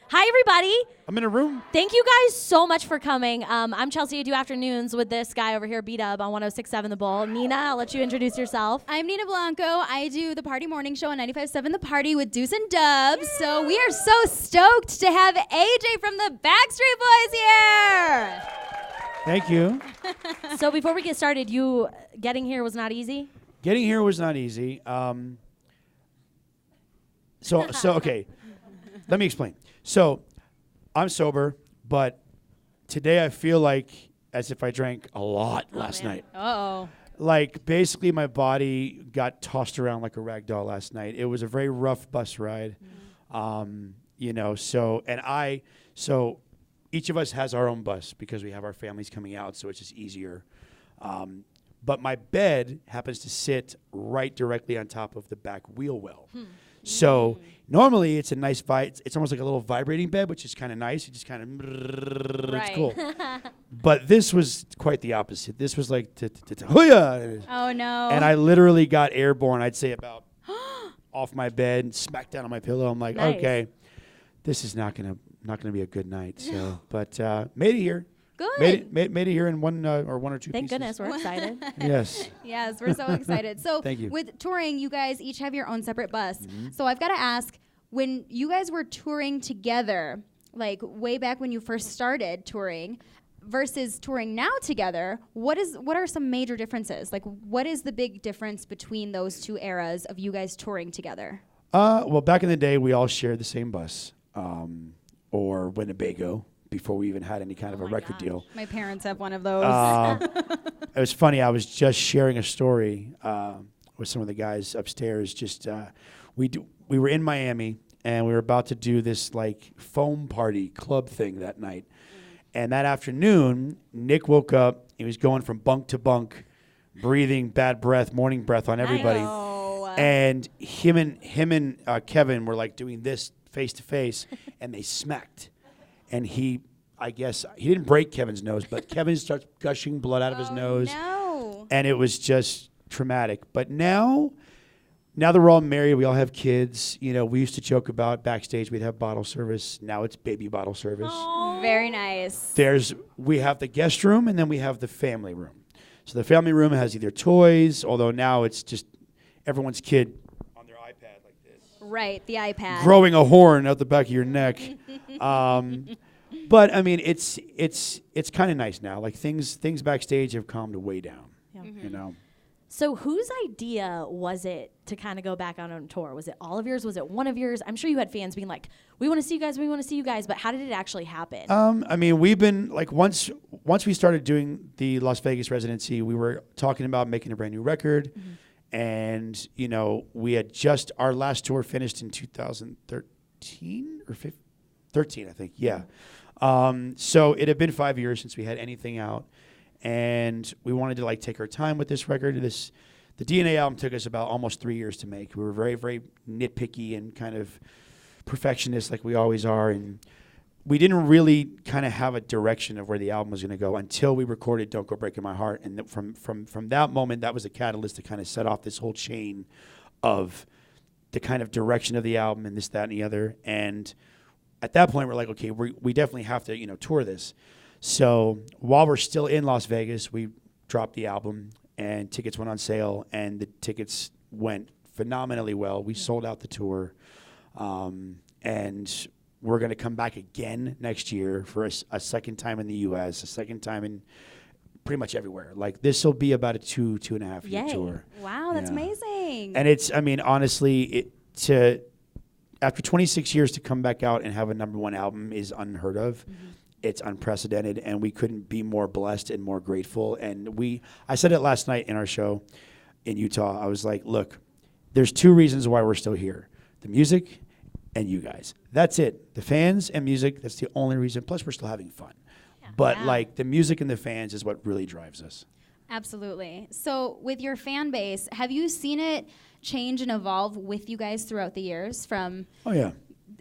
Hi, everybody. I'm in a room. Thank you guys so much for coming. I'm Chelsea. I do afternoons with this guy over here, B-Dub, on 106.7 The Bull. Nina, I'll let you introduce yourself. I'm Nina Blanco. I do the Party Morning Show on 95.7 The Party with Deuce and Dubs. So we are so stoked to have AJ from the Backstreet Boys here. Thank you. So before we get started, you getting here was not easy? Getting here was not easy. So okay. Let me explain. So, I'm sober, but today I feel like as if I drank a lot last night. Uh-oh. Like, basically my body got tossed around like a rag doll last night. It was a very rough bus ride. So each of us has our own bus because we have our families coming out, so it's just easier. But my bed happens to sit right directly on top of the back wheel well. So normally it's a nice it's almost like a little vibrating bed, which is kind of nice. It just kind of it's cool. But this was quite the opposite. This was like hoo-yah. Oh no. And I literally got airborne. I'd say about off my bed and smacked down on my pillow. I'm like, okay, this is not gonna be a good night. So, but made it here. Good. Made it here in one or two Thank pieces. goodness, we're excited. Yes. Yes, we're so excited. So Thank you. with touring, you guys each have your own separate bus. So I've got to ask, when you guys were touring together, like way back when you first started touring, versus touring now together, what are some major differences? Like, what is the big difference between those two eras of you guys touring together? Well, back in the day, we all shared the same bus, or Winnebago, before we even had any kind of a record deal. My parents have one of those. It was funny. I was just sharing a story with some of the guys upstairs. We were in Miami, and we were about to do this like foam party club thing that night. And that afternoon, Nick woke up. He was going from bunk to bunk, breathing bad breath, morning breath on everybody. And him and Kevin were like doing this face to face, and they smacked. And I guess he didn't break Kevin's nose, but Kevin starts gushing blood out of his nose. No. And it was just traumatic. But now that we're all married, we all have kids. You know, we used to joke about backstage we'd have bottle service. Now it's baby bottle service. Aww. Very nice. We have the guest room, and then we have the family room. So the family room has either toys, although now it's just everyone's kid on their iPad like this. Right, the iPad. Growing a horn out the back of your neck. But I mean, it's kind of nice now. Like things backstage have calmed way down. Yeah. You know. So whose idea was it to kind of go back out on tour? Was it all of yours? Was it one of yours? I'm sure you had fans being like, "We want to see you guys. We want to see you guys." But how did it actually happen? I mean, we've been like once we started doing the Las Vegas residency, we were talking about making a brand new record, and you know, we had just our last tour finished in 2013 or 13, I think. Yeah. So it had been 5 years since we had anything out, and we wanted to like take our time with this record. The DNA album took us about almost 3 years to make. We were very, very nitpicky and kind of perfectionist like we always are, and we didn't really kind of have a direction of where the album was going to go until we recorded Don't Go Breaking My Heart. And from that moment, that was a catalyst to kind of set off this whole chain of the kind of direction of the album and this, that, and the other. And at that point, we're like, okay, we definitely have to, tour this. So while we're still in Las Vegas, we dropped the album, and tickets went on sale, and the tickets went phenomenally well. We sold out the tour, and we're going to come back again next year for a second time in the U.S., a second time in pretty much everywhere. Like, this will be about a 2.5 year tour. Wow, that's amazing. And honestly, after 26 years to come back out and have a number one album is unheard of. It's unprecedented, and we couldn't be more blessed and more grateful. And I said it last night in our show in Utah. I was like, look, there's two reasons why we're still here. The music and you guys. That's it. The fans and music, that's the only reason. Plus, we're still having fun. Yeah. But like the music and the fans is what really drives us. Absolutely. So with your fan base, have you seen it change and evolve with you guys throughout the years from... Oh, yeah.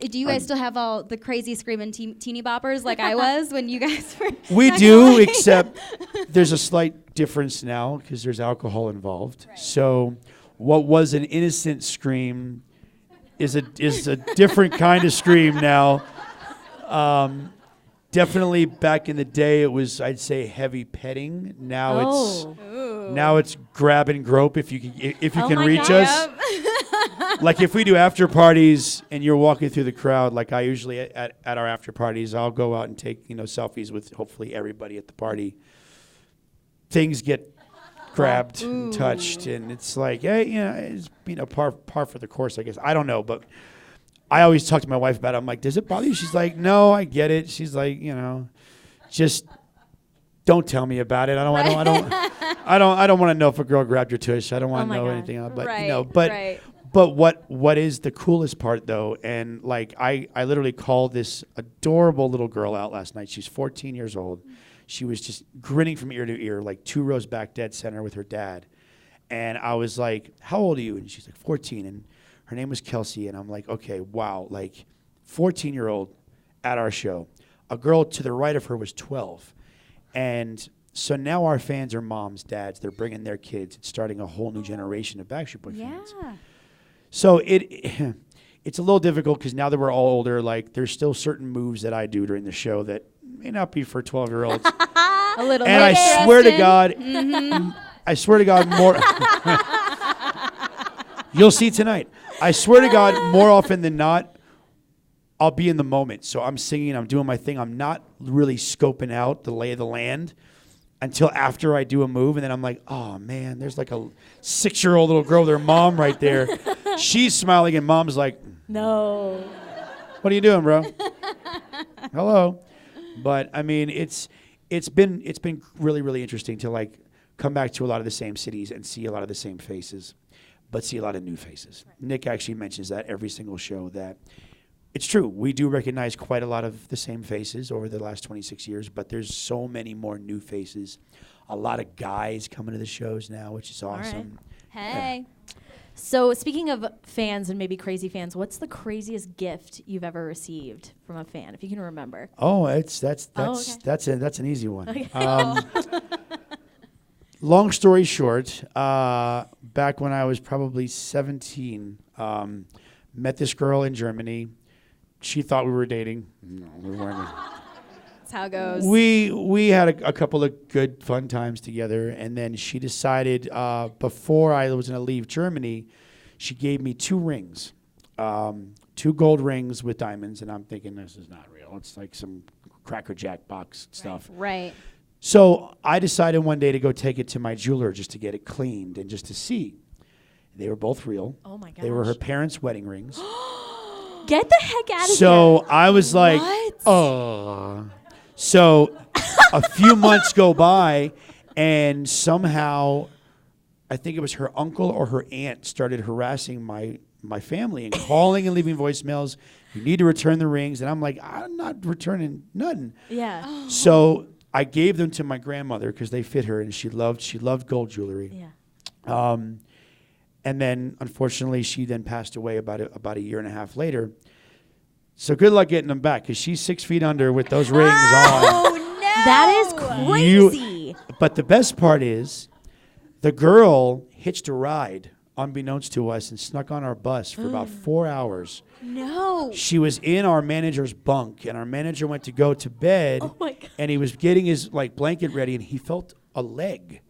Do you guys still have all the crazy screaming teeny boppers like I was when you guys were... We do, except there's a slight difference now because there's alcohol involved. Right. So what was an innocent scream is a different kind of scream now. Definitely back in the day, it was, I'd say, heavy petting. Now it's grab and grope if you can my reach God. us. Like if we do after parties and you're walking through the crowd, like I usually at our after parties, I'll go out and take selfies with hopefully everybody at the party. Things get grabbed and touched, and it's like, hey, it's par for the course, I guess. I don't know, but I always talk to my wife about it. I'm like, does it bother you? She's like, no, I get it. She's like, just don't tell me about it. I don't want to know if a girl grabbed your tush. I don't want to know anything else. But but what is the coolest part though? And like I literally called this adorable little girl out last night. She's 14 years old. She was just grinning from ear to ear, like 2 rows back, dead center with her dad. And I was like, how old are you? And she's like 14. And her name was Kelsey, and I'm like, okay, wow, like 14-year-old at our show. A girl to the right of her was 12. And so now our fans are moms, dads. They're bringing their kids. It's starting a whole new generation of Backstreet Boy fans. So it's a little difficult because now that we're all older, like there's still certain moves that I do during the show that may not be for 12-year-olds. A little. And I swear to God, I swear to God, more. You'll see tonight. I swear to God, more often than not, I'll be in the moment. So I'm singing, I'm doing my thing. I'm not really scoping out the lay of the land until after I do a move. And then I'm like, oh, man, there's like a 6-year-old little girl with her mom right there. She's smiling, and mom's like, No. what are you doing, bro? Hello. But, I mean, it's been really, really interesting to, like, come back to a lot of the same cities and see a lot of the same faces, but see a lot of new faces. Right. Nick actually mentions that every single show, that it's true. We do recognize quite a lot of the same faces over the last 26 years, but there's so many more new faces. A lot of guys coming to the shows now, which is awesome. Right. Hey. Yeah. So speaking of fans and maybe crazy fans, what's the craziest gift you've ever received from a fan, if you can remember? Oh, that's an easy one. Okay. Long story short, back when I was probably 17, met this girl in Germany. She thought we were dating. No, we weren't. That's how it goes. We had a couple of good, fun times together, and then she decided before I was going to leave Germany, she gave me 2 rings, 2 gold rings with diamonds, and I'm thinking, this is not real. It's like some Cracker Jack box stuff. Right. So I decided one day to go take it to my jeweler just to get it cleaned and just to see. They were both real. Oh, my gosh. They were her parents' wedding rings. Get the heck out of here. So I was like, So a few months go by, and somehow I think it was her uncle or her aunt started harassing my family and calling and leaving voicemails. You need to return the rings. And I'm like, I'm not returning nothing. Yeah. So I gave them to my grandmother because they fit her, and she loved gold jewelry. Yeah. And then, unfortunately, she then passed away about a year and a half later. So good luck getting them back, because she's 6 feet under with those rings on. Oh, no. That is crazy. But the best part is, the girl hitched a ride, unbeknownst to us, and snuck on our bus for about 4 hours. No. She was in our manager's bunk, and our manager went to go to bed, Oh my God. and he was getting his blanket ready, and he felt a leg.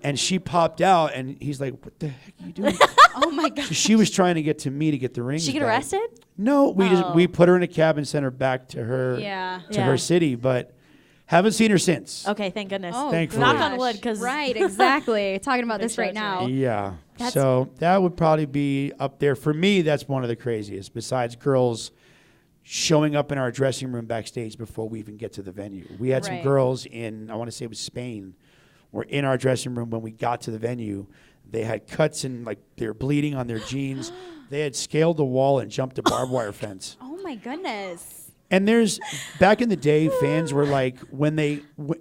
And she popped out, and he's like, what the heck are you doing? Oh, my God. So she was trying to get to me to get the rings She get back. arrested? No, we put her in a cab and sent her back to her her city, but haven't seen her since. Okay, thank goodness. Oh, Thankfully. Knock on wood, because Right, exactly. Talking about this right now. Yeah. That's- So that would probably be up there. For me, that's one of the craziest, besides girls showing up in our dressing room backstage before we even get to the venue. We had some Right. girls in, I want to say it was Spain, were in our dressing room when we got to the venue. They had cuts and they were bleeding on their jeans. They had scaled the wall and jumped a barbed wire fence. Oh, my goodness. And there's, back in the day, fans were like, when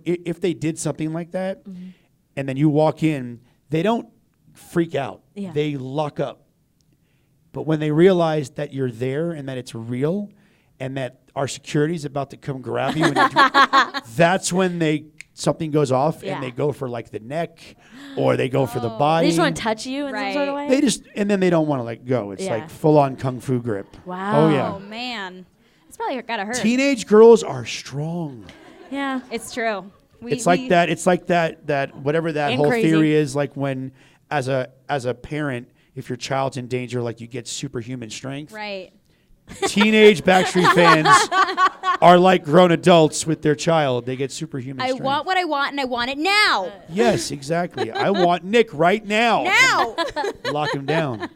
if they did something like that, and then you walk in, they don't freak out. Yeah. They lock up. But when they realize that you're there and that it's real and that our security is about to come grab you, that's when something goes off and they go for the neck, or they go for the body. They just want to touch you in some sort of way? And then they don't want to let go. It's like full on kung fu grip. Wow. Oh, yeah. Oh, man. probably gotta hurt. Teenage girls are strong. Yeah. It's true. It's like that whatever that And whole crazy. theory is, like when as a parent, if your child's in danger, like you get superhuman strength. Right. Teenage Backstreet fans are like grown adults with their child. They get superhuman I strength. want what I want, and I want it now. Yes, exactly. I want Nick right now. Now. Lock him down.